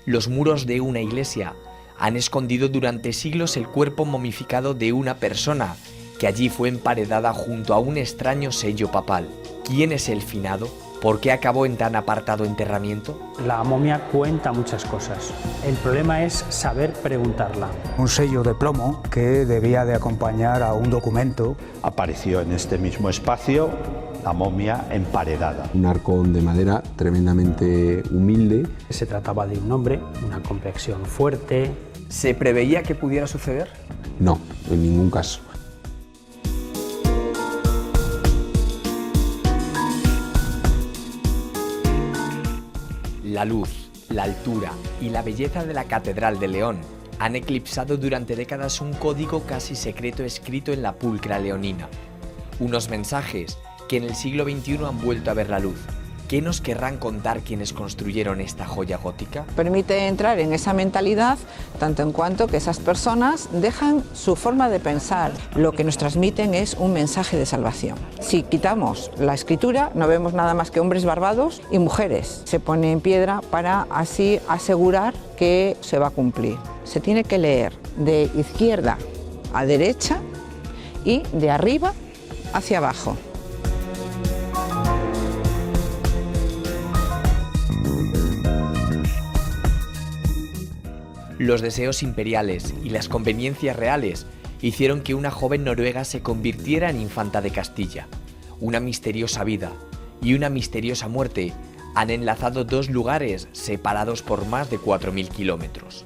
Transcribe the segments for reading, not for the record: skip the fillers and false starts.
Los muros de una iglesia han escondido durante siglos el cuerpo momificado de una persona que allí fue emparedada junto a un extraño sello papal. ¿Quién es el finado? ¿Por qué acabó en tan apartado enterramiento? La momia cuenta muchas cosas. El problema es saber preguntarla. Un sello de plomo que debía de acompañar a un documento. Apareció en este mismo espacio la momia emparedada. Un arcón de madera tremendamente humilde. Se trataba de un hombre, una complexión fuerte. ¿Se preveía que pudiera suceder? No, en ningún caso. La luz, la altura y la belleza de la Catedral de León han eclipsado durante décadas un código casi secreto escrito en la pulcra leonina. Unos mensajes que en el siglo XXI han vuelto a ver la luz. ¿Qué nos querrán contar quienes construyeron esta joya gótica? Permite entrar en esa mentalidad, tanto en cuanto que esas personas dejan su forma de pensar. Lo que nos transmiten es un mensaje de salvación. Si quitamos la escritura, no vemos nada más que hombres barbados y mujeres. Se pone en piedra para así asegurar que se va a cumplir. Se tiene que leer de izquierda a derecha y de arriba hacia abajo. Los deseos imperiales y las conveniencias reales hicieron que una joven noruega se convirtiera en infanta de Castilla. Una misteriosa vida y una misteriosa muerte han enlazado dos lugares separados por más de 4.000 kilómetros.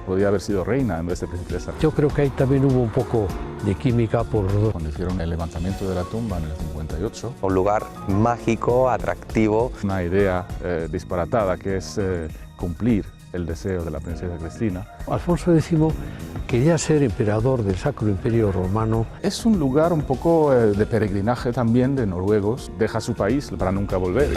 Podía haber sido reina en vez de princesa. Yo creo que ahí también hubo un poco de química por... Cuando hicieron el levantamiento de la tumba en el 58. Un lugar mágico, atractivo. Una idea disparatada que es cumplir el deseo de la princesa Cristina. Alfonso X quería ser emperador del Sacro Imperio Romano. Es un lugar un poco de peregrinaje también de noruegos. Deja su país para nunca volver.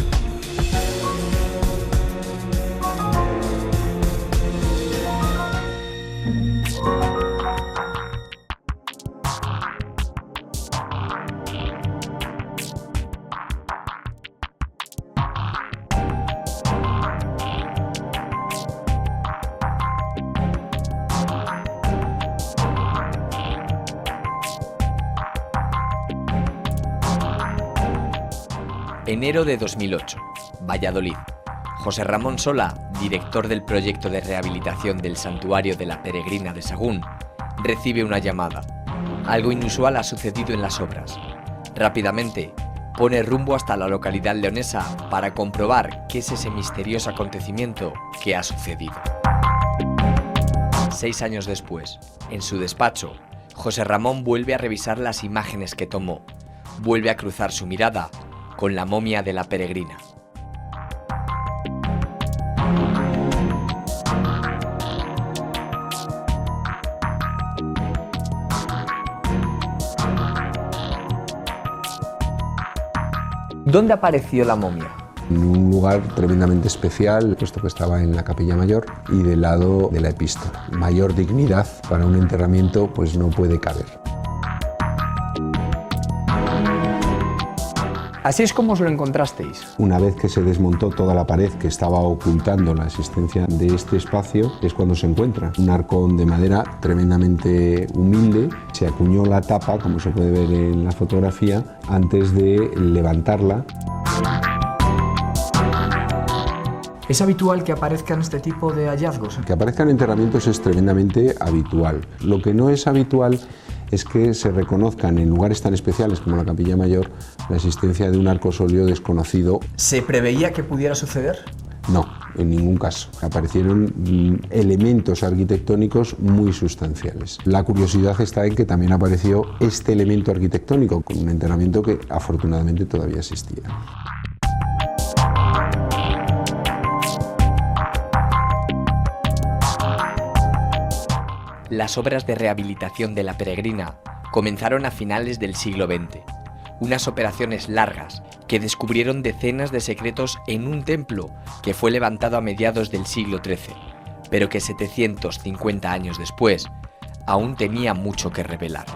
Enero de 2008, Valladolid. José Ramón Sola, director del proyecto de rehabilitación del Santuario de la Peregrina de Sagún, recibe una llamada. Algo inusual ha sucedido en las obras. Rápidamente, pone rumbo hasta la localidad leonesa para comprobar qué es ese misterioso acontecimiento que ha sucedido. 6 años después, en su despacho, José Ramón vuelve a revisar las imágenes que tomó. Vuelve a cruzar su mirada con la momia de la peregrina. ¿Dónde apareció la momia? En un lugar tremendamente especial, puesto que estaba en la Capilla Mayor y del lado de la epístola. Mayor dignidad para un enterramiento pues no puede caber. Así es como os lo encontrasteis. Una vez que se desmontó toda la pared que estaba ocultando la existencia de este espacio, es cuando se encuentra un arcón de madera tremendamente humilde. Se acuñó la tapa, como se puede ver en la fotografía, antes de levantarla. ¿Es habitual que aparezcan este tipo de hallazgos? Que aparezcan enterramientos es tremendamente habitual. Lo que no es habitual es que se reconozcan en lugares tan especiales como la Capilla Mayor la existencia de un arcosóleo desconocido. ¿Se preveía que pudiera suceder? No, en ningún caso. Aparecieron elementos arquitectónicos muy sustanciales. La curiosidad está en que también apareció este elemento arquitectónico con un enterramiento que afortunadamente todavía existía. Las obras de rehabilitación de la Peregrina comenzaron a finales del siglo XX. Unas operaciones largas que descubrieron decenas de secretos en un templo que fue levantado a mediados del siglo XIII, pero que 750 años después aún tenía mucho que revelar.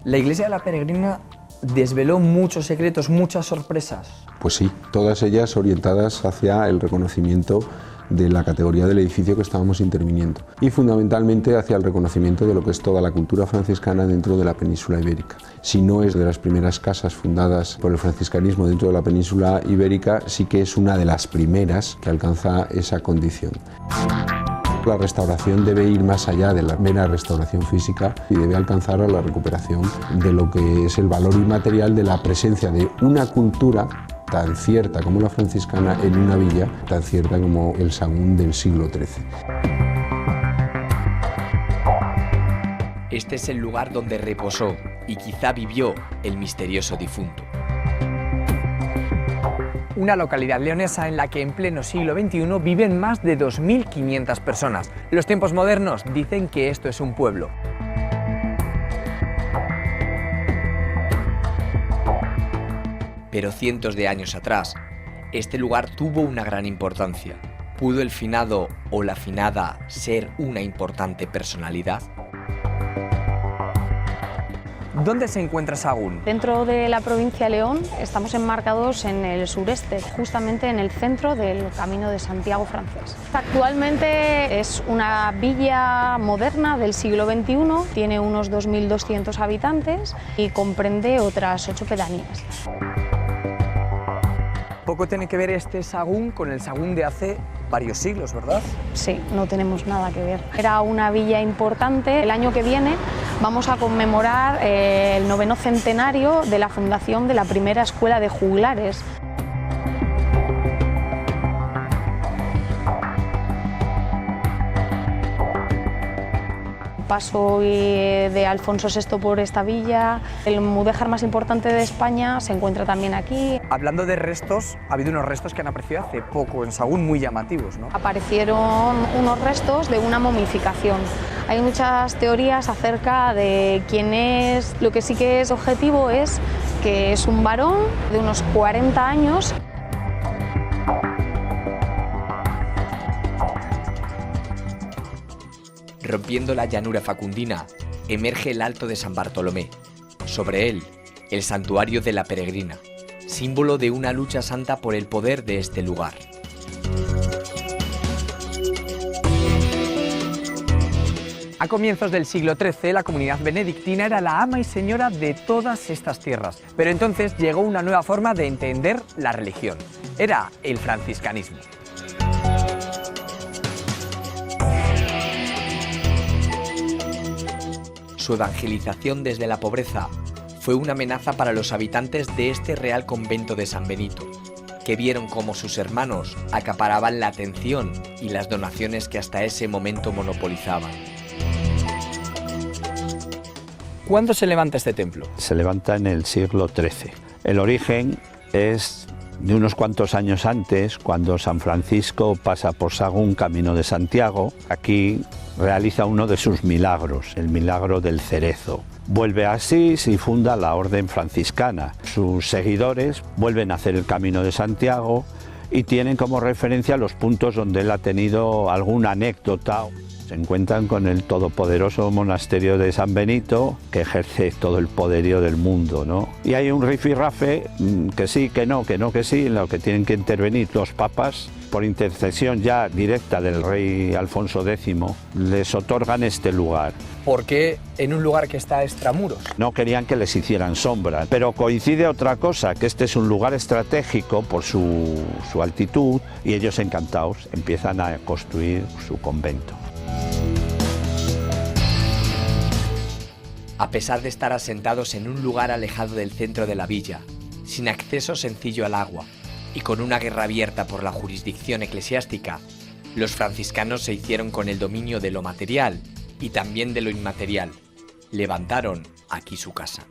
La iglesia de la Peregrina desveló muchos secretos, muchas sorpresas. Pues sí, todas ellas orientadas hacia el reconocimiento de la categoría del edificio que estábamos interviniendo y fundamentalmente hacia el reconocimiento de lo que es toda la cultura franciscana dentro de la península ibérica. Si no es de las primeras casas fundadas por el franciscanismo dentro de la península ibérica, sí que es una de las primeras que alcanza esa condición. La restauración debe ir más allá de la mera restauración física y debe alcanzar a la recuperación de lo que es el valor inmaterial de la presencia de una cultura tan cierta como la franciscana en una villa tan cierta como el Sahagún del siglo XIII. Este es el lugar donde reposó y quizá vivió el misterioso difunto. Una localidad leonesa en la que en pleno siglo XXI viven más de 2.500 personas. Los tiempos modernos dicen que esto es un pueblo. Pero cientos de años atrás, este lugar tuvo una gran importancia. ¿Pudo el finado o la finada ser una importante personalidad? ¿Dónde se encuentra Sahagún? Dentro de la provincia de León estamos enmarcados en el sureste, justamente en el centro del Camino de Santiago francés. Actualmente es una villa moderna del siglo XXI, tiene unos 2.200 habitantes y comprende otras 8 pedanías. Poco tiene que ver este Sahagún con el Sahagún de hace varios siglos, ¿verdad? Sí, no tenemos nada que ver. Era una villa importante. El año que viene vamos a conmemorar el 9º centenario de la fundación de la primera escuela de juglares. Paso de Alfonso VI por esta villa. El mudéjar más importante de España se encuentra también aquí. Hablando de restos, ha habido unos restos que han aparecido hace poco en Sahagún muy llamativos, ¿no? Aparecieron unos restos de una momificación. Hay muchas teorías acerca de quién es. Lo que sí que es objetivo es que es un varón de unos 40 años. Rompiendo la llanura facundina, emerge el Alto de San Bartolomé. Sobre él, el santuario de la Peregrina, símbolo de una lucha santa por el poder de este lugar. A comienzos del siglo XIII, la comunidad benedictina era la ama y señora de todas estas tierras. Pero entonces llegó una nueva forma de entender la religión. Era el franciscanismo. Su evangelización desde la pobreza fue una amenaza para los habitantes de este Real Convento de San Benito, que vieron cómo sus hermanos acaparaban la atención y las donaciones que hasta ese momento monopolizaban. ¿Cuándo se levanta este templo? Se levanta en el siglo XIII. El origen es de unos cuantos años antes, cuando San Francisco pasa por Sahagún camino de Santiago. Aquí realiza uno de sus milagros, el milagro del cerezo. Vuelve a Asís y funda la orden franciscana. Sus seguidores vuelven a hacer el camino de Santiago y tienen como referencia los puntos donde él ha tenido alguna anécdota. Se encuentran con el todopoderoso monasterio de San Benito, que ejerce todo el poderío del mundo, ¿no? Y hay un rifirrafe, que sí, que no, que sí, en lo que tienen que intervenir los papas, por intercesión ya directa del rey Alfonso X, les otorgan este lugar. ¿Por qué en un lugar que está extramuros? No querían que les hicieran sombra, pero coincide otra cosa, que este es un lugar estratégico por su altitud, y ellos encantados empiezan a construir su convento. A pesar de estar asentados en un lugar alejado del centro de la villa, sin acceso sencillo al agua y con una guerra abierta por la jurisdicción eclesiástica, los franciscanos se hicieron con el dominio de lo material y también de lo inmaterial. Levantaron aquí su casa.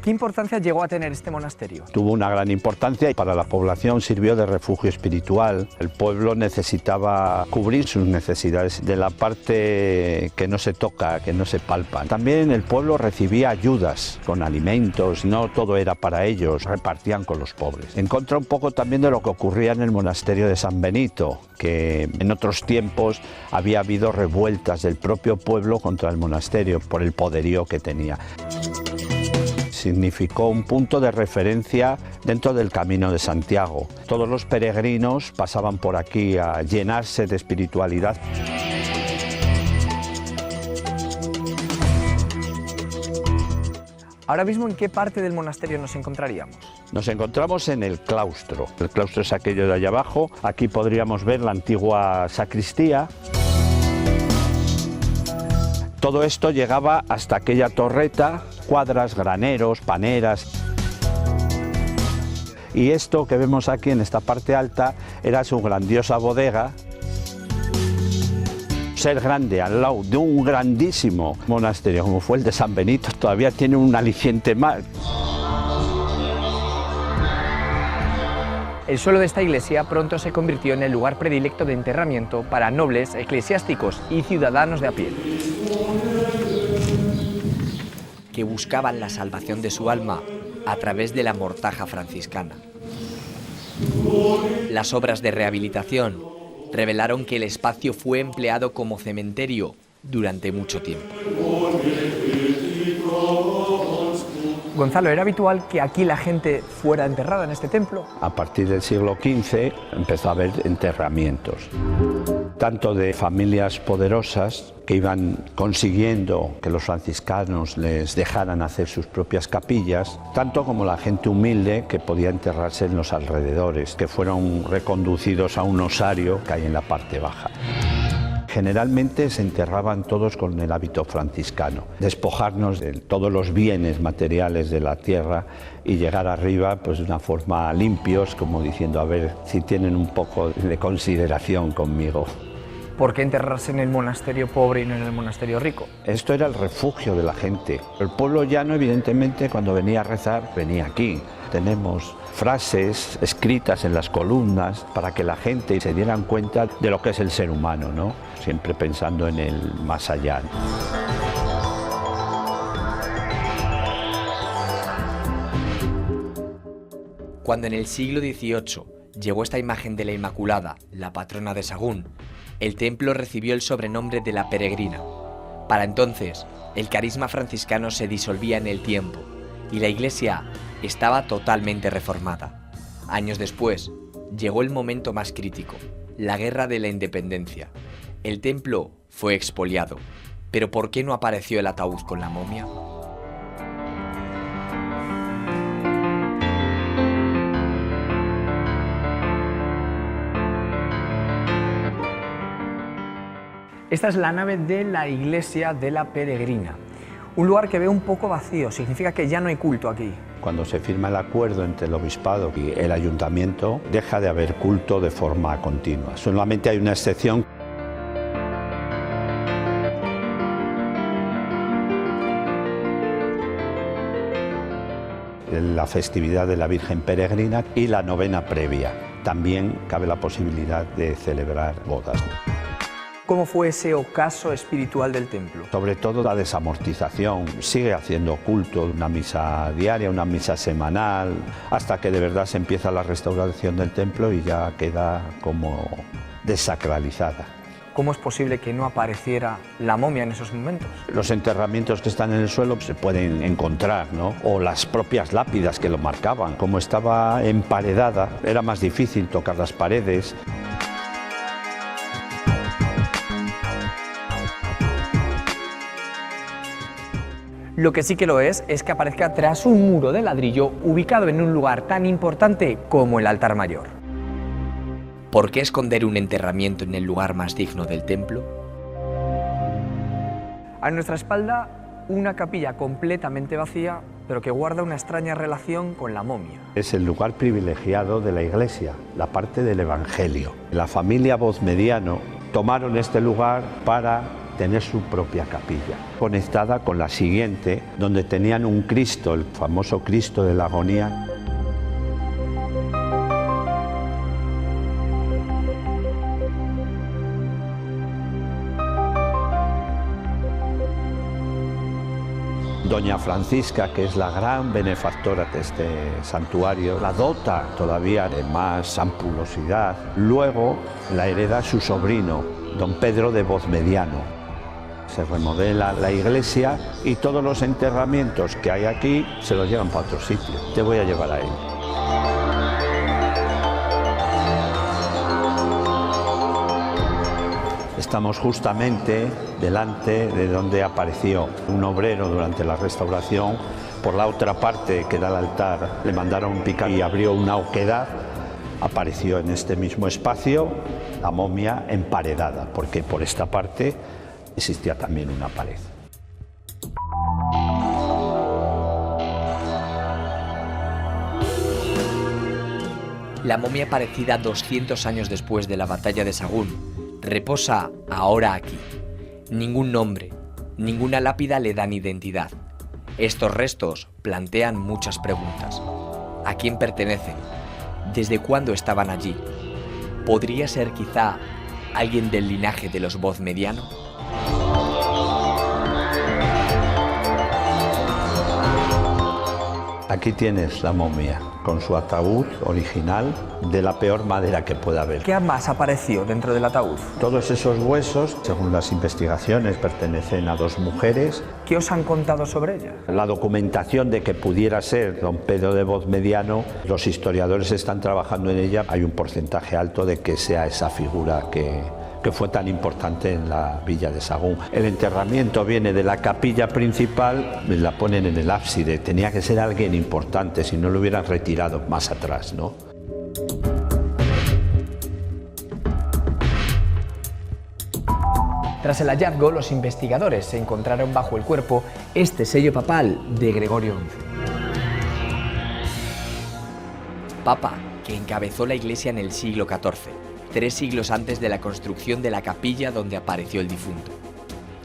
¿Qué importancia llegó a tener este monasterio? Tuvo una gran importancia y para la población sirvió de refugio espiritual. El pueblo necesitaba cubrir sus necesidades de la parte que no se toca, que no se palpa. También el pueblo recibía ayudas con alimentos, no todo era para ellos, repartían con los pobres. En contra un poco también de lo que ocurría en el monasterio de San Benito, que en otros tiempos había habido revueltas del propio pueblo contra el monasterio por el poderío que tenía. Significó un punto de referencia dentro del Camino de Santiago. Todos los peregrinos pasaban por aquí a llenarse de espiritualidad. Ahora mismo, ¿en qué parte del monasterio nos encontraríamos? Nos encontramos en el claustro. El claustro es aquello de allá abajo. Aquí podríamos ver la antigua sacristía. Todo esto llegaba hasta aquella torreta, cuadras, graneros, paneras. Y esto que vemos aquí en esta parte alta era su grandiosa bodega. Ser grande al lado de un grandísimo monasterio como fue el de San Benito todavía tiene un aliciente más. El suelo de esta iglesia pronto se convirtió en el lugar predilecto de enterramiento para nobles, eclesiásticos y ciudadanos de a pie, que buscaban la salvación de su alma a través de la mortaja franciscana. Las obras de rehabilitación revelaron que el espacio fue empleado como cementerio durante mucho tiempo. Gonzalo, ¿era habitual que aquí la gente fuera enterrada en este templo? A partir del siglo XV empezó a haber enterramientos, tanto de familias poderosas que iban consiguiendo que los franciscanos les dejaran hacer sus propias capillas, tanto como la gente humilde que podía enterrarse en los alrededores, que fueron reconducidos a un osario que hay en la parte baja. Generalmente se enterraban todos con el hábito franciscano, despojarnos de todos los bienes materiales de la tierra y llegar arriba pues de una forma limpios, como diciendo a ver si tienen un poco de consideración conmigo. ¿Por qué enterrarse en el monasterio pobre y no en el monasterio rico? Esto era el refugio de la gente. El pueblo llano, evidentemente, cuando venía a rezar, venía aquí. Tenemos frases escritas en las columnas para que la gente se dieran cuenta de lo que es el ser humano, ¿no? Siempre pensando en el más allá. Cuando en el siglo XVIII llegó esta imagen de la Inmaculada, la patrona de Sahagún, el templo recibió el sobrenombre de la Peregrina. Para entonces, el carisma franciscano se disolvía en el tiempo y la iglesia estaba totalmente reformada. Años después, llegó el momento más crítico, la Guerra de la Independencia. El templo fue expoliado, pero ¿por qué no apareció el ataúd con la momia? Esta es la nave de la iglesia de la Peregrina. Un lugar que veo un poco vacío, significa que ya no hay culto aquí. Cuando se firma el acuerdo entre el obispado y el ayuntamiento, deja de haber culto de forma continua. Solamente hay una excepción. La festividad de la Virgen Peregrina y la novena previa. También cabe la posibilidad de celebrar bodas. ¿Cómo fue ese ocaso espiritual del templo? Sobre todo la desamortización. Sigue haciendo culto, una misa diaria, una misa semanal, hasta que de verdad se empieza la restauración del templo y ya queda como desacralizada. ¿Cómo es posible que no apareciera la momia en esos momentos? Los enterramientos que están en el suelo se pueden encontrar, ¿no? O las propias lápidas que lo marcaban. Como estaba emparedada, era más difícil tocar las paredes. Lo que sí que lo es que aparezca tras un muro de ladrillo ubicado en un lugar tan importante como el altar mayor. ¿Por qué esconder un enterramiento en el lugar más digno del templo? A nuestra espalda, una capilla completamente vacía, pero que guarda una extraña relación con la momia. Es el lugar privilegiado de la iglesia, la parte del Evangelio. La familia Voz Mediano tomaron este lugar para tener su propia capilla, conectada con la siguiente, donde tenían un Cristo, el famoso Cristo de la Agonía. Doña Francisca, que es la gran benefactora de este santuario, la dota todavía de más ampulosidad. Luego la hereda su sobrino, don Pedro de Vozmediano. Se remodela la iglesia y todos los enterramientos que hay aquí se los llevan para otro sitio. Te voy a llevar a él. Estamos justamente delante de donde apareció un obrero durante la restauración. Por la otra parte, que era el altar, le mandaron picar y abrió una oquedad. Apareció en este mismo espacio la momia emparedada, porque por esta parte existía también una pared. La momia aparecida 200 años después de la batalla de Sagún reposa ahora aquí. Ningún nombre, ninguna lápida le dan identidad. Estos restos plantean muchas preguntas. ¿A quién pertenecen? ¿Desde cuándo estaban allí? ¿Podría ser quizá alguien del linaje de los Vozmediano? Aquí tienes la momia, con su ataúd original de la peor madera que pueda haber. ¿Qué más apareció dentro del ataúd? Todos esos huesos, según las investigaciones, pertenecen a dos mujeres. ¿Qué os han contado sobre ella? La documentación de que pudiera ser don Pedro de Vozmediano, los historiadores están trabajando en ella. Hay un porcentaje alto de que sea esa figura que fue tan importante en la villa de Sagún. El enterramiento viene de la capilla principal, la ponen en el ábside. Tenía que ser alguien importante, si no lo hubieran retirado más atrás, ¿no? Tras el hallazgo, los investigadores se encontraron bajo el cuerpo este sello papal de Gregorio XI. Papa que encabezó la iglesia en el siglo XIV. 3 siglos antes de la construcción de la capilla donde apareció el difunto.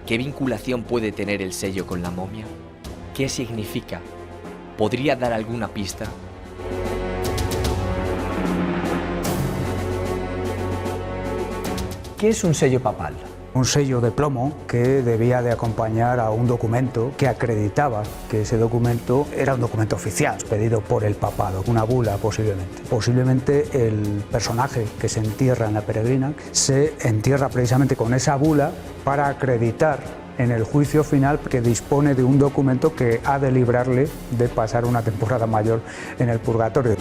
¿Qué vinculación puede tener el sello con la momia? ¿Qué significa? ¿Podría dar alguna pista? ¿Qué es un sello papal? Un sello de plomo que debía de acompañar a un documento que acreditaba que ese documento era un documento oficial, pedido por el papado, una bula posiblemente. Posiblemente el personaje que se entierra en la peregrina se entierra precisamente con esa bula para acreditar en el juicio final que dispone de un documento que ha de librarle de pasar una temporada mayor en el purgatorio.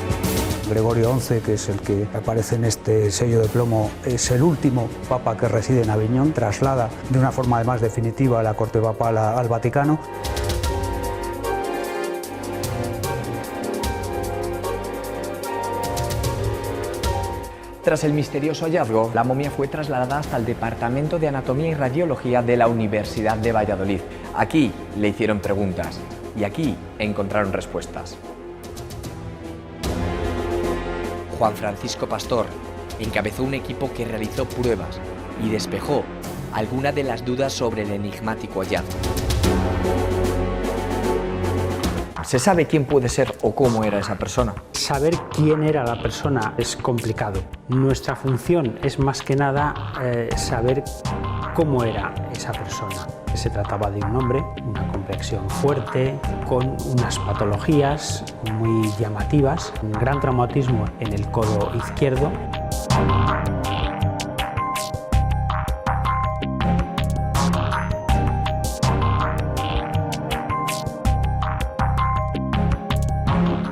Gregorio XI, que es el que aparece en este sello de plomo, es el último papa que reside en Aviñón, traslada de una forma además definitiva la corte papal al Vaticano. Tras el misterioso hallazgo, la momia fue trasladada hasta el Departamento de Anatomía y Radiología de la Universidad de Valladolid. Aquí le hicieron preguntas y aquí encontraron respuestas. Juan Francisco Pastor encabezó un equipo que realizó pruebas y despejó algunas de las dudas sobre el enigmático hallazgo. ¿Se sabe quién puede ser o cómo era esa persona? Saber quién era la persona es complicado. Nuestra función es más que nada saber cómo era esa persona. Se trataba de un hombre, una complexión fuerte, con unas patologías muy llamativas, un gran traumatismo en el codo izquierdo.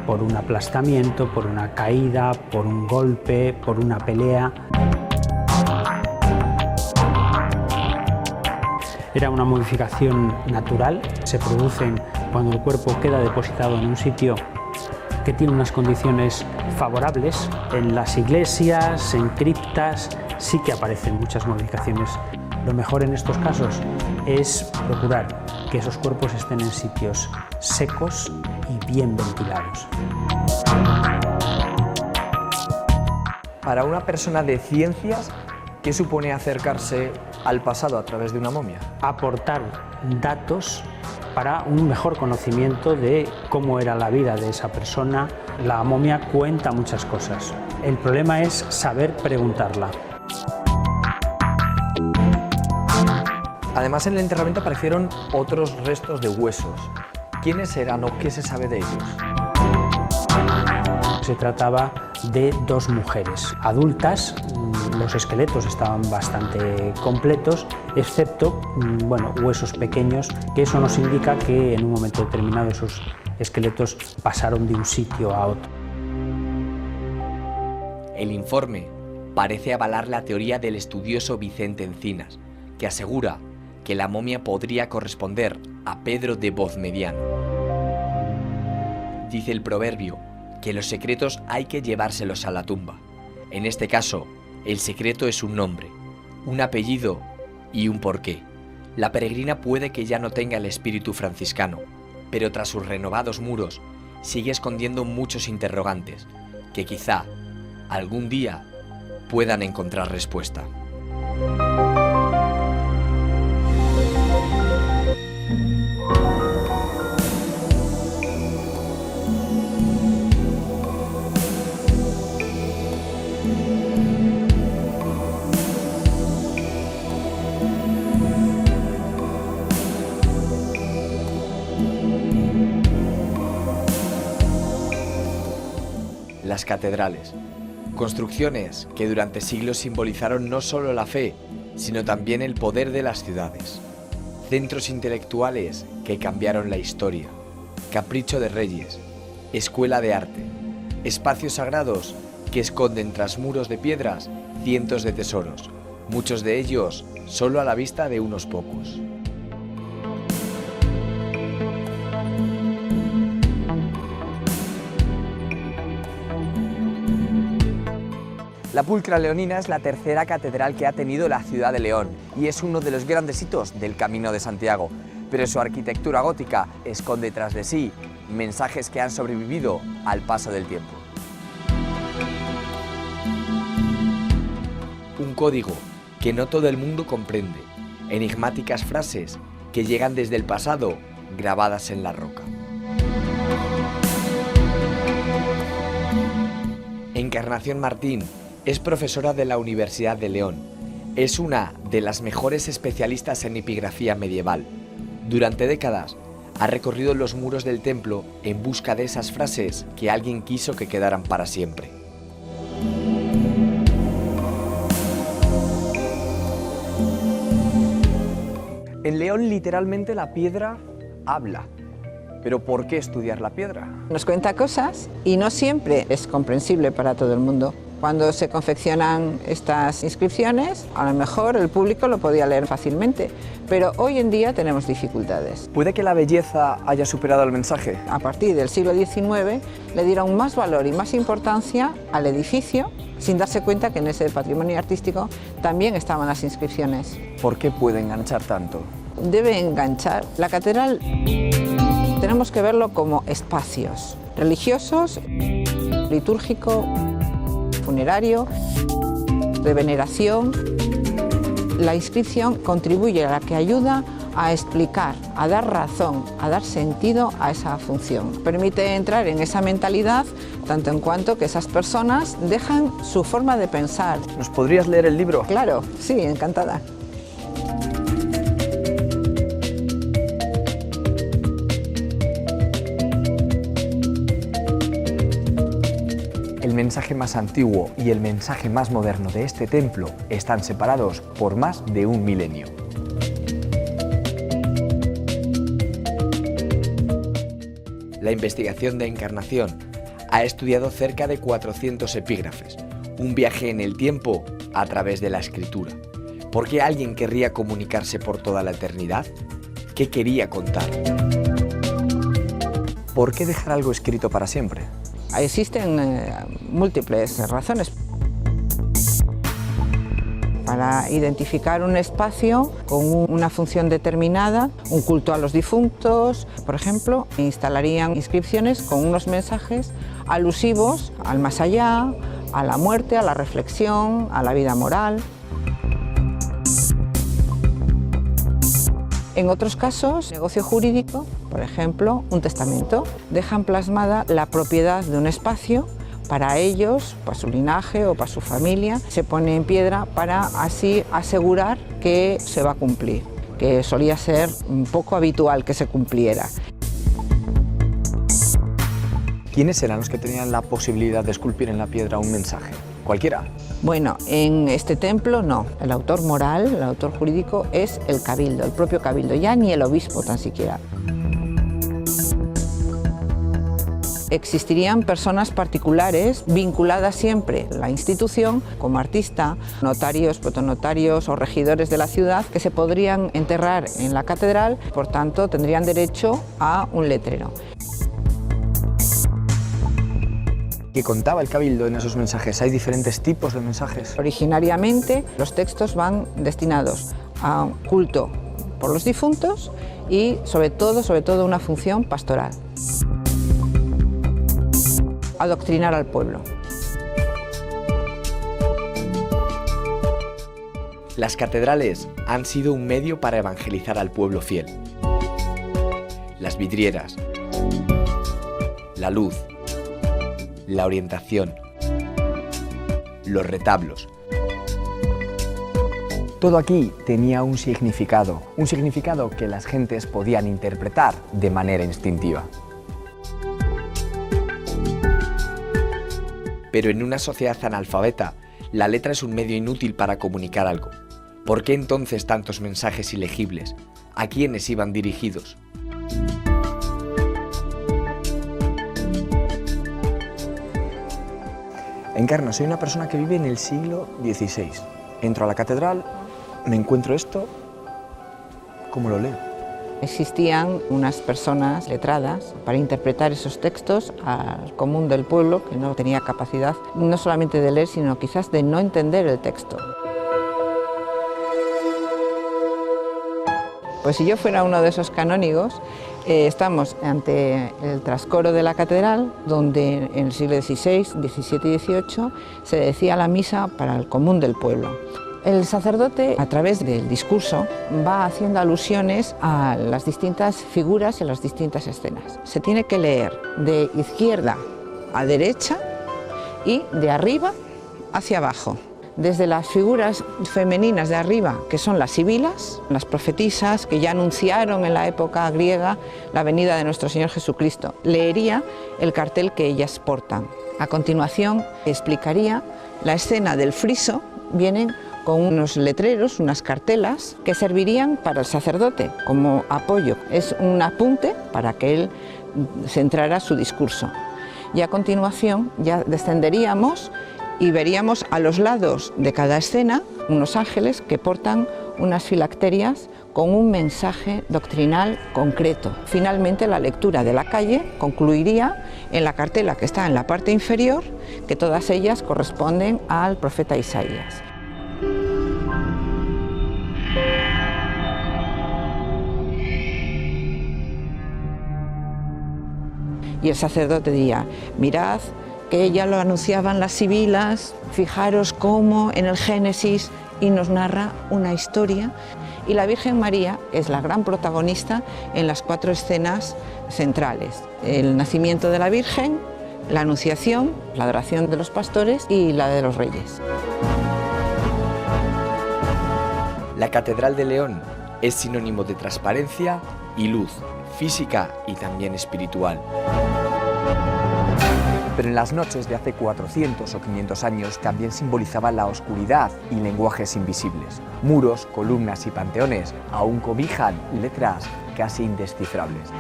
Por un aplastamiento, por una caída, por un golpe, por una pelea. Era una modificación natural, se producen cuando el cuerpo queda depositado en un sitio que tiene unas condiciones favorables. En las iglesias, en criptas, sí que aparecen muchas modificaciones. Lo mejor en estos casos es procurar que esos cuerpos estén en sitios secos y bien ventilados. Para una persona de ciencias, ¿Qué supone acercarse al pasado a través de una momia? Aportar datos para un mejor conocimiento de cómo era la vida de esa persona. La momia cuenta muchas cosas. El problema es saber preguntarla. Además, en el enterramiento aparecieron otros restos de huesos. ¿Quiénes eran o qué se sabe de ellos? Se trataba de dos mujeres adultas. Los esqueletos estaban bastante completos, excepto huesos pequeños, que eso nos indica que en un momento determinado esos esqueletos pasaron de un sitio a otro. El informe parece avalar la teoría del estudioso Vicente Encinas, que asegura que la momia podría corresponder a Pedro de Vozmediano. Dice el proverbio que los secretos hay que llevárselos a la tumba. En este caso, el secreto es un nombre, un apellido y un porqué. La peregrina puede que ya no tenga el espíritu franciscano, pero tras sus renovados muros sigue escondiendo muchos interrogantes que quizá algún día puedan encontrar respuesta. Las catedrales, construcciones que durante siglos simbolizaron no solo la fe, sino también el poder de las ciudades. Centros intelectuales que cambiaron la historia, capricho de reyes, escuela de arte, espacios sagrados que esconden tras muros de piedras cientos de tesoros, muchos de ellos solo a la vista de unos pocos. La Pulcra Leonina es la tercera catedral que ha tenido la ciudad de León y es uno de los grandes hitos del Camino de Santiago, pero su arquitectura gótica esconde tras de sí mensajes que han sobrevivido al paso del tiempo. Un código que no todo el mundo comprende, enigmáticas frases que llegan desde el pasado grabadas en la roca. Encarnación Martín es profesora de la Universidad de León. Es una de las mejores especialistas en epigrafía medieval. Durante décadas ha recorrido los muros del templo en busca de esas frases que alguien quiso que quedaran para siempre. En León literalmente la piedra habla. ¿Pero por qué estudiar la piedra? Nos cuenta cosas y no siempre es comprensible para todo el mundo. Cuando se confeccionan estas inscripciones, a lo mejor el público lo podía leer fácilmente, pero hoy en día tenemos dificultades. ¿Puede que la belleza haya superado el mensaje? A partir del siglo XIX le dieron más valor y más importancia al edificio, sin darse cuenta que en ese patrimonio artístico también estaban las inscripciones. ¿Por qué puede enganchar tanto? Debe enganchar. La catedral tenemos que verlo como espacios religiosos, litúrgico, funerario, de veneración. La inscripción contribuye a la que ayuda a explicar, a dar razón, a dar sentido a esa función. Permite entrar en esa mentalidad tanto en cuanto que esas personas dejan su forma de pensar. ¿Nos podrías leer el libro? Claro, sí, encantada. El mensaje más antiguo y el mensaje más moderno de este templo están separados por más de un milenio. La investigación de Encarnación ha estudiado cerca de 400 epígrafes, un viaje en el tiempo a través de la escritura. ¿Por qué alguien querría comunicarse por toda la eternidad? ¿Qué quería contar? ¿Por qué dejar algo escrito para siempre? Existen múltiples razones. Para identificar un espacio con una función determinada, un culto a los difuntos, por ejemplo, instalarían inscripciones con unos mensajes alusivos al más allá, a la muerte, a la reflexión, a la vida moral. En otros casos, negocio jurídico, por ejemplo, un testamento, dejan plasmada la propiedad de un espacio para ellos, para su linaje o para su familia, se pone en piedra para así asegurar que se va a cumplir, que solía ser un poco habitual que se cumpliera. ¿Quiénes eran los que tenían la posibilidad de esculpir en la piedra un mensaje? ¿Cualquiera? Bueno, en este templo no. El autor moral, el autor jurídico es el cabildo, el propio cabildo, ya ni el obispo tan siquiera. Existirían personas particulares vinculadas siempre a la institución, como artista, notarios, protonotarios o regidores de la ciudad que se podrían enterrar en la catedral, por tanto tendrían derecho a un letrero. ¿Qué contaba el cabildo en esos mensajes? ¿Hay diferentes tipos de mensajes? Originariamente los textos van destinados a culto por los difuntos y sobre todo una función pastoral. Adoctrinar al pueblo. Las catedrales han sido un medio para evangelizar al pueblo fiel. Las vidrieras, la luz, la orientación, los retablos. Todo aquí tenía un significado que las gentes podían interpretar de manera instintiva. Pero en una sociedad analfabeta, la letra es un medio inútil para comunicar algo. ¿Por qué entonces tantos mensajes ilegibles? ¿A quiénes iban dirigidos? Encarna, soy una persona que vive en el siglo XVI. Entro a la catedral, me encuentro esto, ¿cómo lo leo? Existían unas personas letradas para interpretar esos textos al común del pueblo que no tenía capacidad no solamente de leer, sino quizás de no entender el texto. Pues si yo fuera uno de esos canónigos, estamos ante el trascoro de la catedral, donde en el siglo XVI, XVII y XVIII se decía la misa para el común del pueblo. El sacerdote, a través del discurso, va haciendo alusiones a las distintas figuras y a las distintas escenas. Se tiene que leer de izquierda a derecha y de arriba hacia abajo. Desde las figuras femeninas de arriba, que son las sibilas, las profetisas que ya anunciaron en la época griega la venida de nuestro Señor Jesucristo. Leería el cartel que ellas portan. A continuación explicaría la escena del friso. Vienen con unos letreros, unas cartelas que servirían para el sacerdote como apoyo. Es un apunte para que él centrara su discurso. Y a continuación ya descenderíamos y veríamos a los lados de cada escena unos ángeles que portan unas filacterias con un mensaje doctrinal concreto. Finalmente, la lectura de la calle concluiría en la cartela que está en la parte inferior, que todas ellas corresponden al profeta Isaías. Y el sacerdote diría: mirad, que ya lo anunciaban las sibilas, fijaros cómo en el Génesis, y nos narra una historia. Y la Virgen María es la gran protagonista en las 4 escenas centrales: el nacimiento de la Virgen, la Anunciación, la adoración de los pastores y la de los reyes. La Catedral de León es sinónimo de transparencia y luz, física y también espiritual. Pero en las noches de hace 400 o 500 años también simbolizaba la oscuridad y lenguajes invisibles. Muros, columnas y panteones aún cobijan letras casi indescifrables.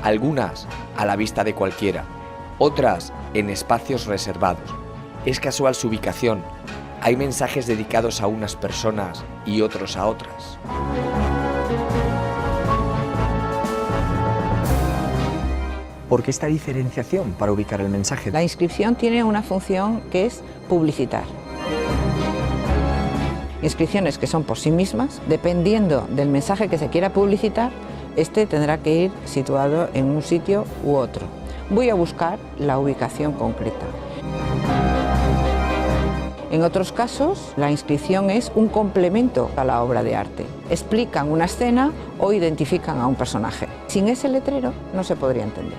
Algunas a la vista de cualquiera, otras en espacios reservados. Es casual su ubicación. Hay mensajes dedicados a unas personas y otros a otras. ¿Por qué esta diferenciación para ubicar el mensaje? La inscripción tiene una función que es publicitar. Inscripciones que son por sí mismas, dependiendo del mensaje que se quiera publicitar, este tendrá que ir situado en un sitio u otro. Voy a buscar la ubicación concreta. En otros casos, la inscripción es un complemento a la obra de arte. Explican una escena o identifican a un personaje. Sin ese letrero no se podría entender.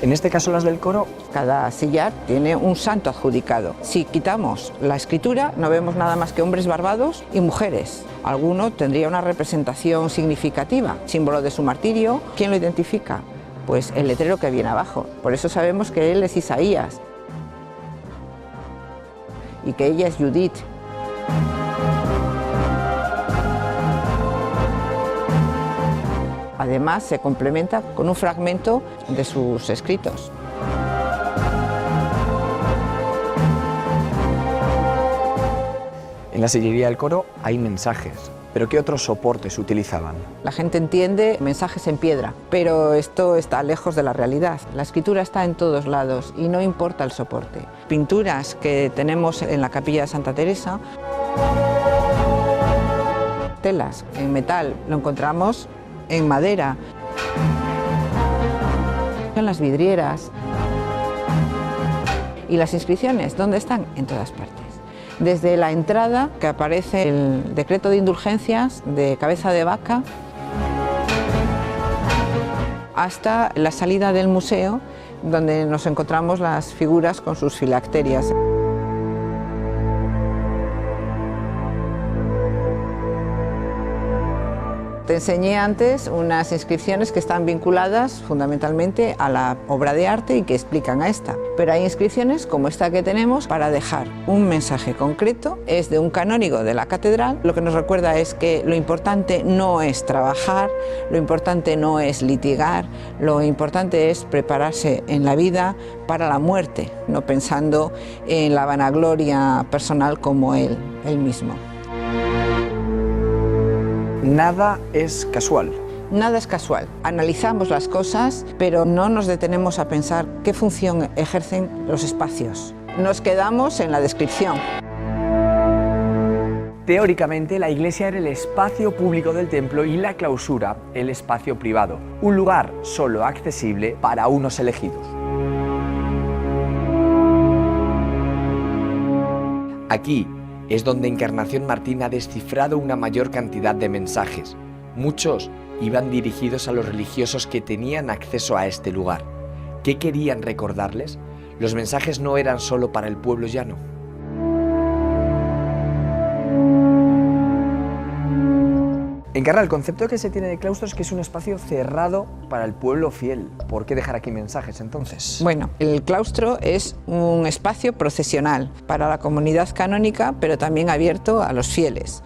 En este caso las del coro, cada sillar tiene un santo adjudicado. Si quitamos la escritura, no vemos nada más que hombres barbados y mujeres. Alguno tendría una representación significativa, símbolo de su martirio. ¿Quién lo identifica? Pues el letrero que viene abajo. Por eso sabemos que él es Isaías y que ella es Judith. Además, se complementa con un fragmento de sus escritos. en la sillería del coro hay mensajes. ¿Pero qué otros soportes utilizaban? La gente entiende mensajes en piedra, pero esto está lejos de la realidad. La escritura está en todos lados y no importa el soporte. Pinturas que tenemos en la capilla de Santa Teresa, telas en metal, lo encontramos en madera, en las vidrieras. ¿Y las inscripciones dónde están? En todas partes. Desde la entrada, que aparece el decreto de indulgencias de cabeza de vaca, hasta la salida del museo, donde nos encontramos las figuras con sus filacterias. Te enseñé antes unas inscripciones que están vinculadas fundamentalmente a la obra de arte y que explican a esta. Pero hay inscripciones como esta que tenemos para dejar un mensaje concreto. Es de un canónigo de la catedral. Lo que nos recuerda es que lo importante no es trabajar, lo importante no es litigar, lo importante es prepararse en la vida para la muerte, no pensando en la vanagloria personal como él mismo. Nada es casual. Nada es casual. Analizamos las cosas, pero no nos detenemos a pensar qué función ejercen los espacios. Nos quedamos en la descripción. Teóricamente, la iglesia era el espacio público del templo y la clausura, el espacio privado, un lugar solo accesible para unos elegidos. Aquí es donde Encarnación Martín ha descifrado una mayor cantidad de mensajes. Muchos iban dirigidos a los religiosos que tenían acceso a este lugar. ¿Qué querían recordarles? Los mensajes no eran solo para el pueblo llano. Encarna, el concepto que se tiene de claustro es que es un espacio cerrado para el pueblo fiel. ¿Por qué dejar aquí mensajes entonces? Bueno, el claustro es un espacio procesional para la comunidad canónica, pero también abierto a los fieles.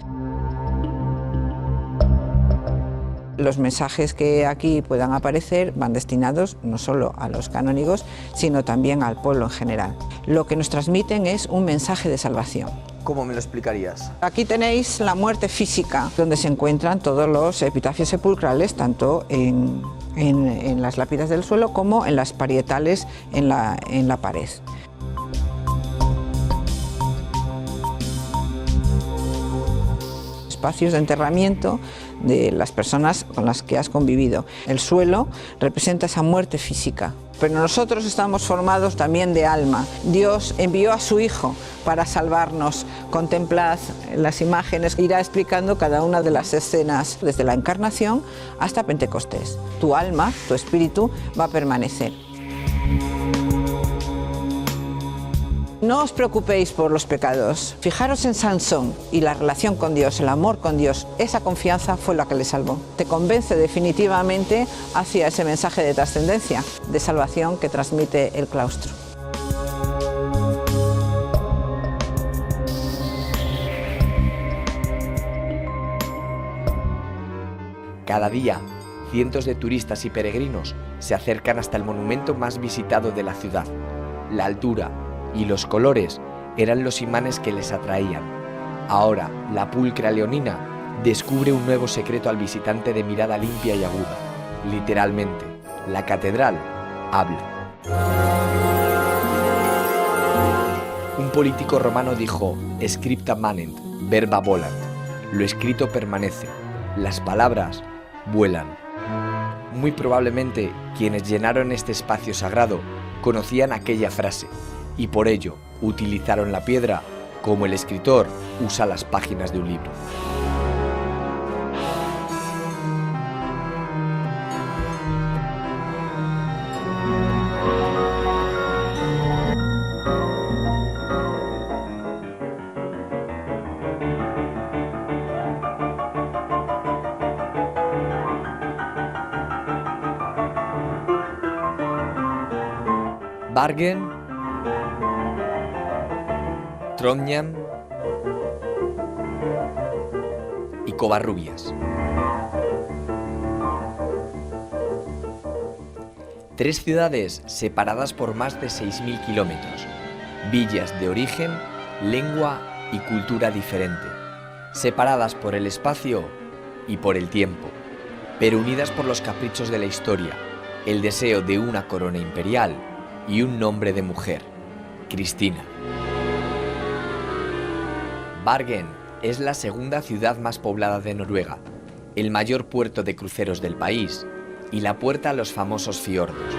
Los mensajes que aquí puedan aparecer van destinados no solo a los canónigos, sino también al pueblo en general. Lo que nos transmiten es un mensaje de salvación. ¿Cómo me lo explicarías? Aquí tenéis la muerte física, donde se encuentran todos los epitafios sepulcrales, tanto en las lápidas del suelo como en las parietales en la pared. Espacios de enterramiento de las personas con las que has convivido. El suelo representa esa muerte física, pero nosotros estamos formados también de alma. Dios envió a su Hijo para salvarnos. Contemplad las imágenes, irá explicando cada una de las escenas desde la encarnación hasta Pentecostés. Tu alma, tu espíritu va a permanecer. No os preocupéis por los pecados. Fijaros en Sansón y la relación con Dios, el amor con Dios. Esa confianza fue la que le salvó. Te convence definitivamente hacia ese mensaje de trascendencia, de salvación que transmite el claustro. Cada día, cientos de turistas y peregrinos se acercan hasta el monumento más visitado de la ciudad. La altura y los colores eran los imanes que les atraían. Ahora, la pulcra leonina descubre un nuevo secreto al visitante de mirada limpia y aguda. Literalmente, la catedral habla. Un político romano dijo: scripta manent, verba volant. Lo escrito permanece, las palabras vuelan. Muy probablemente quienes llenaron este espacio sagrado conocían aquella frase: y por ello utilizaron la piedra como el escritor usa las páginas de un libro. Bergen, Trondheim y Covarrubias. 3 ciudades separadas por más de 6.000 kilómetros, villas de origen, lengua y cultura diferente, separadas por el espacio y por el tiempo, pero unidas por los caprichos de la historia, el deseo de una corona imperial y un nombre de mujer, Cristina. Bergen es la segunda ciudad más poblada de Noruega, el mayor puerto de cruceros del país y la puerta a los famosos fiordos.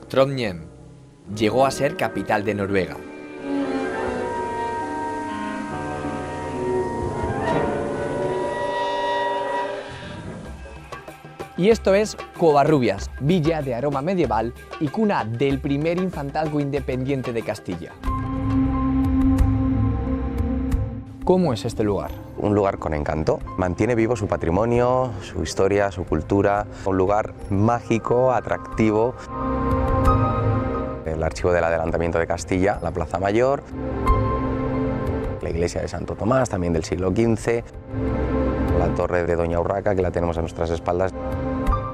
Trondheim llegó a ser capital de Noruega. Y esto es Covarrubias, villa de aroma medieval y cuna del primer infantazgo independiente de Castilla. ¿Cómo es este lugar? Un lugar con encanto, mantiene vivo su patrimonio, su historia, su cultura, un lugar mágico, atractivo. El archivo del adelantamiento de Castilla, la Plaza Mayor, la iglesia de Santo Tomás, también del siglo XV, la torre de Doña Urraca, que la tenemos a nuestras espaldas.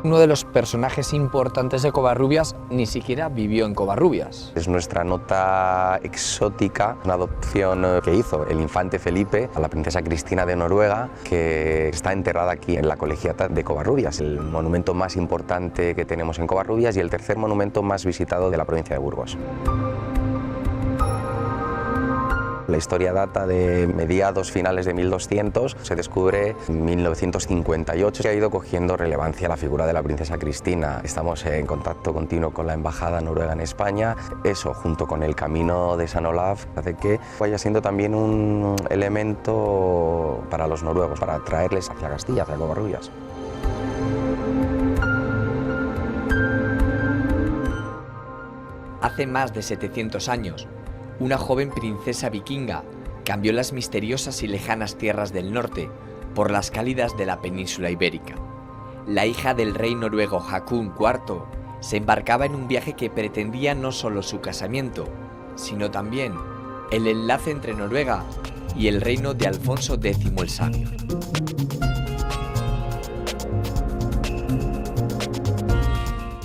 Uno de los personajes importantes de Covarrubias ni siquiera vivió en Covarrubias. Es nuestra nota exótica, una adopción que hizo el infante Felipe a la princesa Cristina de Noruega, que está enterrada aquí en la Colegiata de Covarrubias, el monumento más importante que tenemos en Covarrubias y el tercer monumento más visitado de la provincia de Burgos. La historia data de mediados finales de 1200, se descubre en 1958 y ha ido cogiendo relevancia la figura de la princesa Cristina. Estamos en contacto continuo con la embajada noruega en España. Eso, junto con el camino de San Olaf, hace que vaya siendo también un elemento para los noruegos, para atraerles hacia Castilla, hacia Covarrubias. Hace más de 700 años, una joven princesa vikinga cambió las misteriosas y lejanas tierras del norte por las cálidas de la península ibérica. La hija del rey noruego Haakon IV se embarcaba en un viaje que pretendía no solo su casamiento, sino también el enlace entre Noruega y el reino de Alfonso X el Sabio.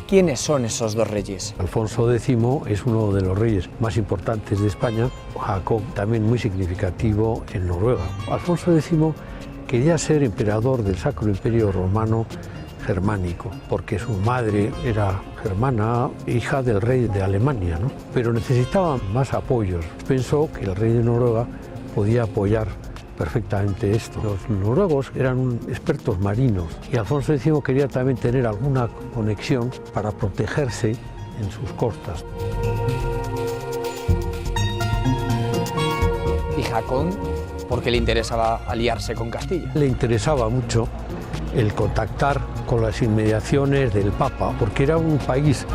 ¿Quiénes son esos dos reyes? Alfonso X es uno de los reyes más importantes de España, Haakon también muy significativo en Noruega. Alfonso X quería ser emperador del Sacro Imperio Romano germánico, porque su madre era germana, hija del rey de Alemania, ¿no? Pero necesitaba más apoyos. Pensó que el rey de Noruega podía apoyar perfectamente esto. Los noruegos eran expertos marinos y Alfonso X quería también tener alguna conexión para protegerse en sus costas. ¿Y Haakon por qué le interesaba aliarse con Castilla? Le interesaba mucho el contactar con las inmediaciones del Papa, porque era un país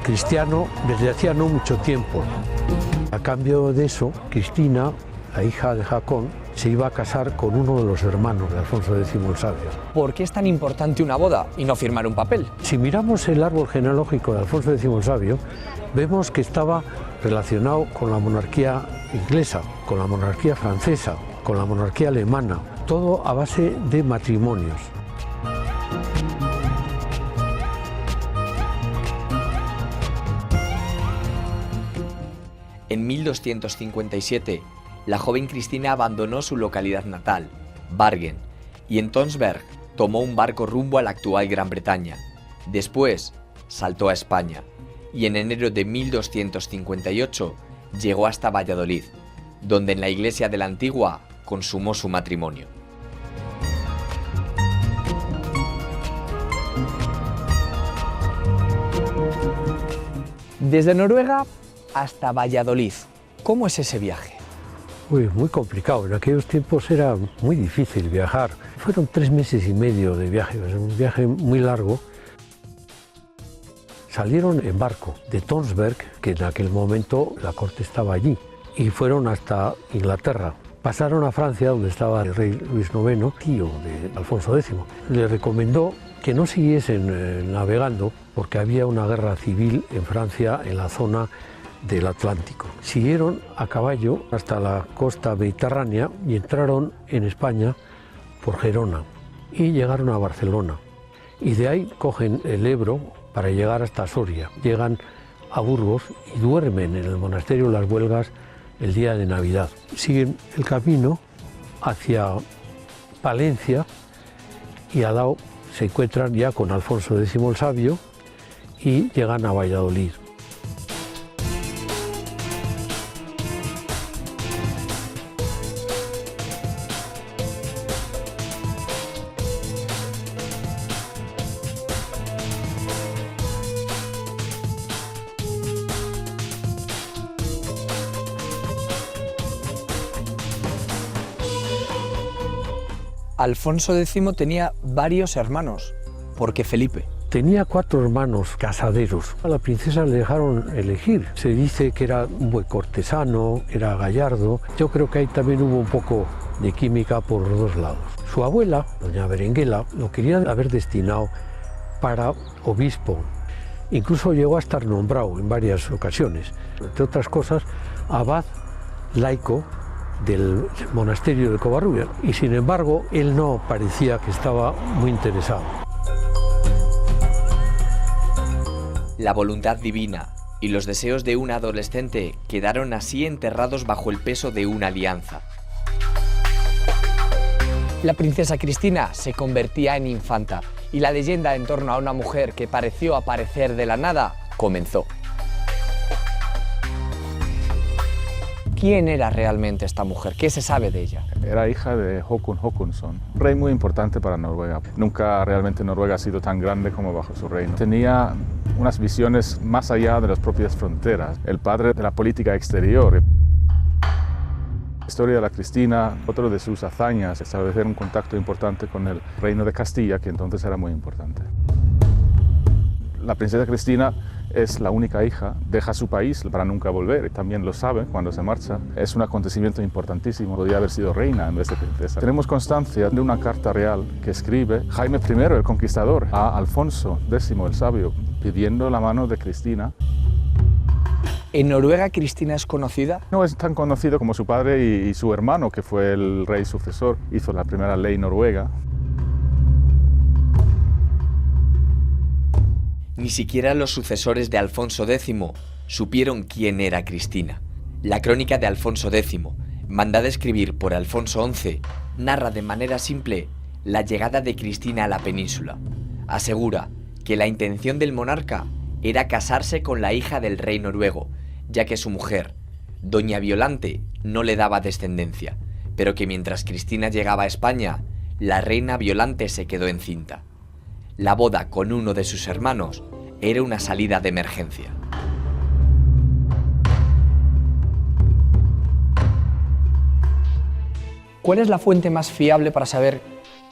cristiano desde hacía no mucho tiempo. A cambio de eso, Cristina, la hija de Haakon, se iba a casar con uno de los hermanos de Alfonso X el Sabio. ¿Por qué es tan importante una boda y no firmar un papel? Si miramos el árbol genealógico de Alfonso X el Sabio, vemos que estaba relacionado con la monarquía inglesa, con la monarquía francesa, con la monarquía alemana, todo a base de matrimonios. En 1257, la joven Cristina abandonó su localidad natal, Bergen, y en Tønsberg tomó un barco rumbo a la actual Gran Bretaña. Después, saltó a España, y en enero de 1258 llegó hasta Valladolid, donde en la iglesia de la Antigua consumó su matrimonio. Desde Noruega hasta Valladolid. ¿Cómo es ese viaje? Uy, muy complicado. En aquellos tiempos era muy difícil viajar. Fueron 3 meses y medio de viaje, un viaje muy largo. Salieron en barco de Tonsberg, que en aquel momento la corte estaba allí, y fueron hasta Inglaterra. Pasaron a Francia, donde estaba el rey Luis IX, tío de Alfonso X. Le recomendó que no siguiesen navegando porque había una guerra civil en Francia en la zona del Atlántico. Siguieron a caballo hasta la costa mediterránea y entraron en España por Gerona y llegaron a Barcelona. Y de ahí cogen el Ebro para llegar hasta Soria. Llegan a Burgos y duermen en el monasterio Las Huelgas el día de Navidad. Siguen el camino hacia Palencia y al lado se encuentran ya con Alfonso X el Sabio y llegan a Valladolid. Alfonso X tenía varios hermanos. ¿Por qué Felipe? Tenía 4 hermanos casaderos. A la princesa le dejaron elegir. Se dice que era un buen cortesano, era gallardo. Yo creo que ahí también hubo un poco de química por los dos lados. Su abuela, doña Berenguela, lo querían haber destinado para obispo. Incluso llegó a estar nombrado en varias ocasiones. Entre otras cosas, abad laico del monasterio de Covarrubias, y sin embargo él no parecía que estaba muy interesado. La voluntad divina y los deseos de un adolescente quedaron así enterrados bajo el peso de una alianza. La princesa Cristina se convertía en infanta y la leyenda en torno a una mujer que pareció aparecer de la nada comenzó. ¿Quién era realmente esta mujer? ¿Qué se sabe de ella? Era hija de Håkon Håkonsson, un rey muy importante para Noruega. Nunca realmente Noruega ha sido tan grande como bajo su reino. Tenía unas visiones más allá de las propias fronteras, el padre de la política exterior. La historia de la Cristina, otro de sus hazañas, establecer un contacto importante con el reino de Castilla, que entonces era muy importante. La princesa Cristina es la única hija, deja su país para nunca volver, también lo sabe cuando se marcha. Es un acontecimiento importantísimo, podría haber sido reina en vez de princesa. Tenemos constancia de una carta real que escribe Jaime I, el Conquistador, a Alfonso X el Sabio, pidiendo la mano de Cristina. ¿En Noruega Cristina es conocida? No es tan conocido como su padre y su hermano, que fue el rey sucesor, hizo la primera ley noruega. Ni siquiera los sucesores de Alfonso X supieron quién era Cristina. La crónica de Alfonso X, mandada escribir por Alfonso XI, narra de manera simple la llegada de Cristina a la península. Asegura que la intención del monarca era casarse con la hija del rey noruego, ya que su mujer, doña Violante, no le daba descendencia, pero que mientras Cristina llegaba a España, la reina Violante se quedó encinta. La boda con uno de sus hermanos era una salida de emergencia. ¿Cuál es la fuente más fiable para saber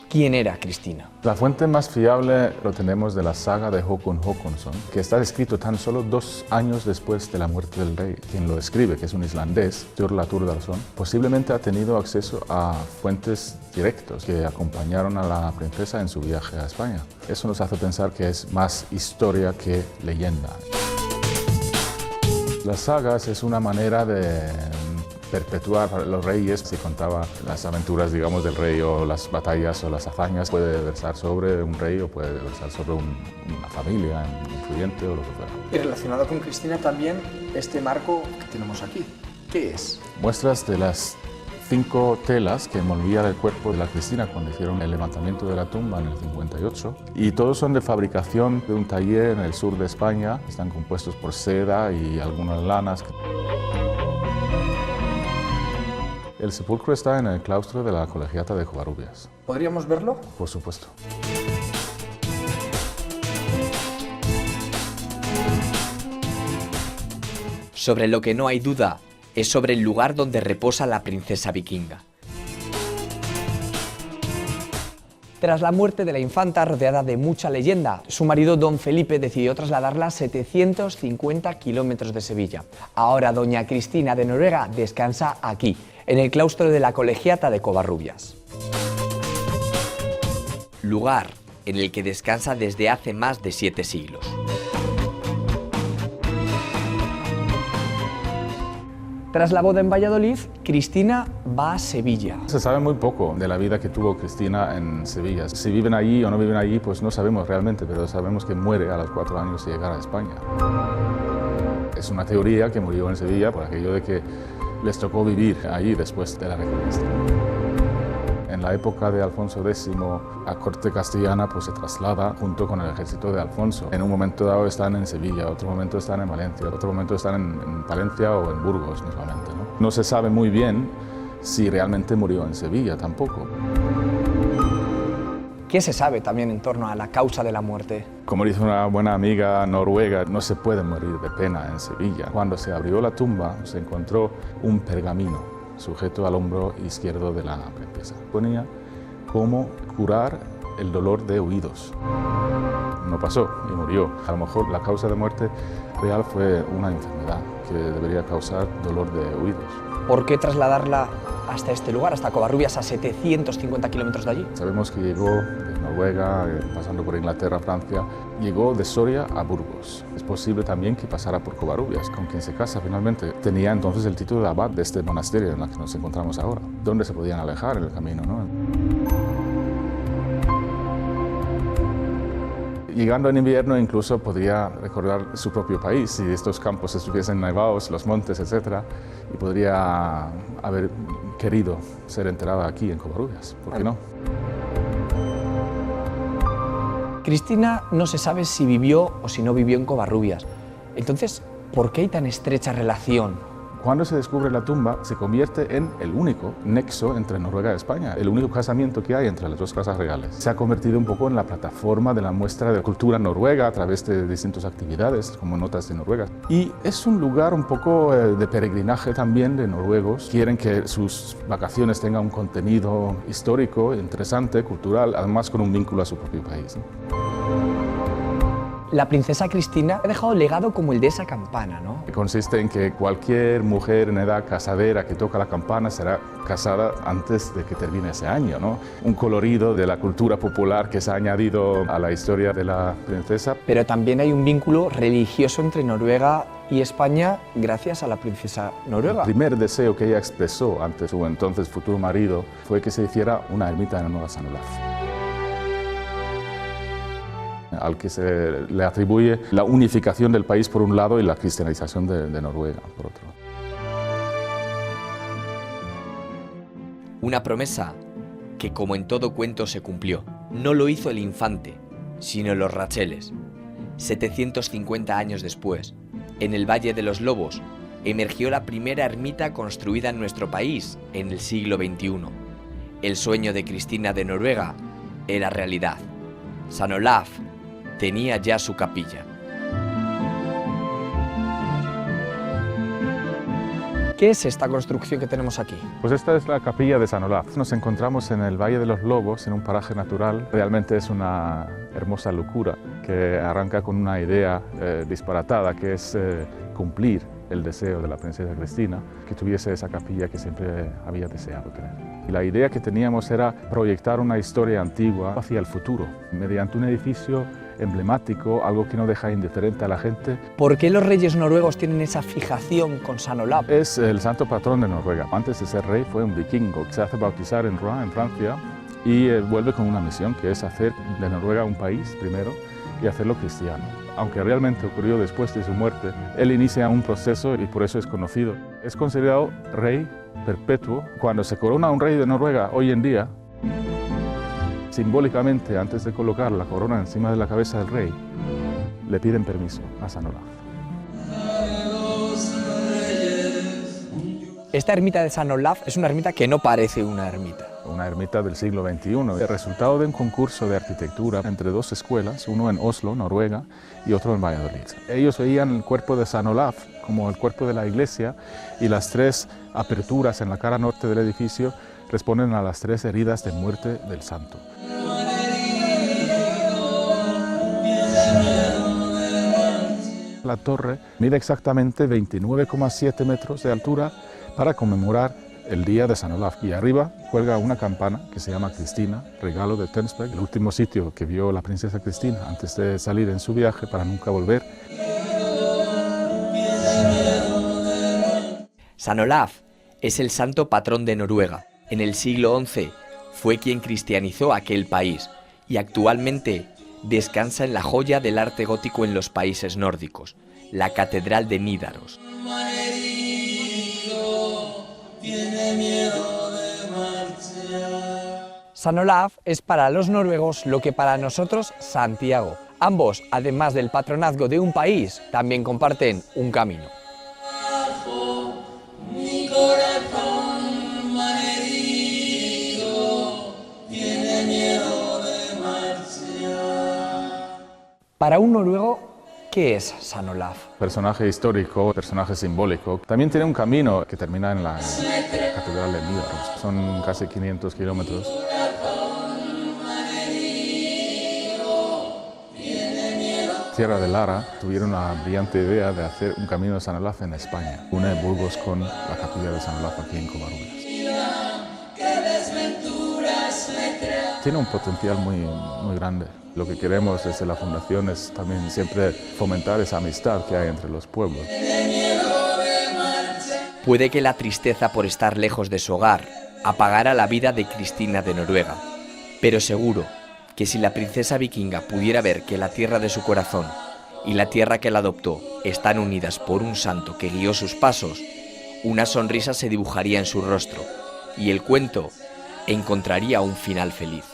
quién era Cristina? La fuente más fiable lo tenemos de la saga de Håkon Håkonsson, que está escrito tan solo 2 años después de la muerte del rey. Quien lo escribe, que es un islandés, Sturla Thordarson, posiblemente ha tenido acceso a fuentes directos que acompañaron a la princesa en su viaje a España. Eso nos hace pensar que es más historia que leyenda. Las sagas es una manera de perpetuar a los reyes. Si contaba las aventuras, digamos, del rey o las batallas o las hazañas, puede versar sobre un rey o puede versar sobre una familia influyente o lo que fuera. Y relacionado con Cristina también este marco que tenemos aquí. ¿Qué es? Muestras de las 5 telas que envolvían el cuerpo de la Cristina cuando hicieron el levantamiento de la tumba en el 58. Y todos son de fabricación de un taller en el sur de España. Están compuestos por seda y algunas lanas. El sepulcro está en el claustro de la Colegiata de Covarrubias. ¿Podríamos verlo? Por supuesto. Sobre lo que no hay duda es sobre el lugar donde reposa la princesa vikinga. Tras la muerte de la infanta, rodeada de mucha leyenda, su marido don Felipe decidió trasladarla a 750 kilómetros de Sevilla. Ahora doña Cristina de Noruega descansa aquí, en el claustro de la Colegiata de Covarrubias. Lugar en el que descansa desde hace más de 7 siglos. Tras la boda en Valladolid, Cristina va a Sevilla. Se sabe muy poco de la vida que tuvo Cristina en Sevilla. Si viven allí o no viven allí, pues no sabemos realmente, pero sabemos que muere a los 4 años de llegar a España. Es una teoría que murió en Sevilla por aquello de que les tocó vivir allí después de la Reconquista. En la época de Alfonso X, la corte castellana pues, se traslada junto con el ejército de Alfonso. En un momento dado están en Sevilla, otro momento están en Valencia, otro momento están en Palencia o en Burgos mismamente, ¿no? No se sabe muy bien si realmente murió en Sevilla tampoco. ¿Qué se sabe también en torno a la causa de la muerte? Como dice una buena amiga noruega, no se puede morir de pena en Sevilla. Cuando se abrió la tumba se encontró un pergamino sujeto al hombro izquierdo de la princesa. Ponía cómo curar el dolor de oídos. No pasó y murió. A lo mejor la causa de muerte real fue una enfermedad que debería causar dolor de oídos. ¿Por qué trasladarla hasta este lugar, hasta Covarrubias, a 750 kilómetros de allí? Sabemos que llegó de Noruega, pasando por Inglaterra, Francia, llegó de Soria a Burgos. Es posible también que pasara por Covarrubias, con quien se casa finalmente. Tenía entonces el título de abad de este monasterio en el que nos encontramos ahora, donde se podían alejar en el camino, ¿no? Llegando en invierno incluso podría recordar su propio país, si estos campos estuviesen nevados, los montes, etc. Y podría haber querido ser enterrada aquí en Covarrubias, ¿por qué no? Cristina no se sabe si vivió o si no vivió en Covarrubias. Entonces, ¿por qué hay tan estrecha relación? Cuando se descubre la tumba, se convierte en el único nexo entre Noruega y España, el único casamiento que hay entre las dos casas reales. Se ha convertido un poco en la plataforma de la muestra de cultura noruega a través de distintas actividades, como Notas de Noruega. Y es un lugar un poco de peregrinaje también de noruegos. Quieren que sus vacaciones tengan un contenido histórico, interesante, cultural, además con un vínculo a su propio país, ¿no? La princesa Cristina ha dejado legado como el de esa campana, ¿no? Consiste en que cualquier mujer en edad casadera que toca la campana será casada antes de que termine ese año, ¿no? Un colorido de la cultura popular que se ha añadido a la historia de la princesa. Pero también hay un vínculo religioso entre Noruega y España gracias a la princesa noruega. El primer deseo que ella expresó ante su entonces futuro marido fue que se hiciera una ermita en honor a San Olaf, al que se le atribuye la unificación del país por un lado y la cristianización de Noruega por otro. Una promesa que, como en todo cuento, se cumplió. No lo hizo el infante, sino los Racheles. 750 años después, en el Valle de los Lobos, emergió la primera ermita construida en nuestro país en el siglo XXI. El sueño de Cristina de Noruega era realidad. San Olaf tenía ya su capilla. ¿Qué es esta construcción que tenemos aquí? Pues esta es la capilla de San Olaf. Nos encontramos en el Valle de los Lobos, en un paraje natural. Realmente es una hermosa locura que arranca con una idea disparatada, que es cumplir el deseo de la princesa Cristina, que tuviese esa capilla que siempre había deseado tener. Y la idea que teníamos era proyectar una historia antigua hacia el futuro, mediante un edificio emblemático, algo que no deja indiferente a la gente. ¿Por qué los reyes noruegos tienen esa fijación con San Olaf? Es el santo patrón de Noruega. Antes de ser rey fue un vikingo que se hace bautizar en Rouen, en Francia, y vuelve con una misión que es hacer de Noruega un país primero y hacerlo cristiano. Aunque realmente ocurrió después de su muerte, él inicia un proceso y por eso es conocido. Es considerado rey perpetuo. Cuando se corona un rey de Noruega hoy en día, simbólicamente, antes de colocar la corona encima de la cabeza del rey, le piden permiso a San Olaf. Esta ermita de San Olaf es una ermita que no parece una ermita. Una ermita del siglo XXI, el resultado de un concurso de arquitectura entre dos escuelas, uno en Oslo, Noruega, y otro en Valladolid. Ellos veían el cuerpo de San Olaf como el cuerpo de la iglesia, y las 3 aperturas en la cara norte del edificio responden a las 3 heridas de muerte del santo. La torre mide exactamente 29,7 metros de altura para conmemorar el día de San Olaf, y arriba cuelga una campana que se llama Cristina, regalo de Tønsberg, el último sitio que vio la princesa Cristina antes de salir en su viaje para nunca volver. San Olaf es el santo patrón de Noruega. En el siglo XI fue quien cristianizó aquel país y actualmente descansa en la joya del arte gótico en los países nórdicos, la Catedral de Nidaros. San Olaf es para los noruegos lo que para nosotros Santiago. Ambos, además del patronazgo de un país, también comparten un camino. Para un noruego, ¿qué es San Olaf? Personaje histórico, personaje simbólico. También tiene un camino que termina en la Catedral de Nidaros. Son casi 500 kilómetros. Tierra de Lara tuvieron la brillante idea de hacer un camino de San Olaf en España. Une Burgos con la capilla de San Olaf aquí en Covarrubias. Tiene un potencial muy grande. Lo que queremos desde la Fundación es también siempre fomentar esa amistad que hay entre los pueblos. Puede que la tristeza por estar lejos de su hogar apagara la vida de Cristina de Noruega, pero seguro que si la princesa vikinga pudiera ver que la tierra de su corazón y la tierra que la adoptó están unidas por un santo que guió sus pasos, una sonrisa se dibujaría en su rostro y el cuento encontraría un final feliz.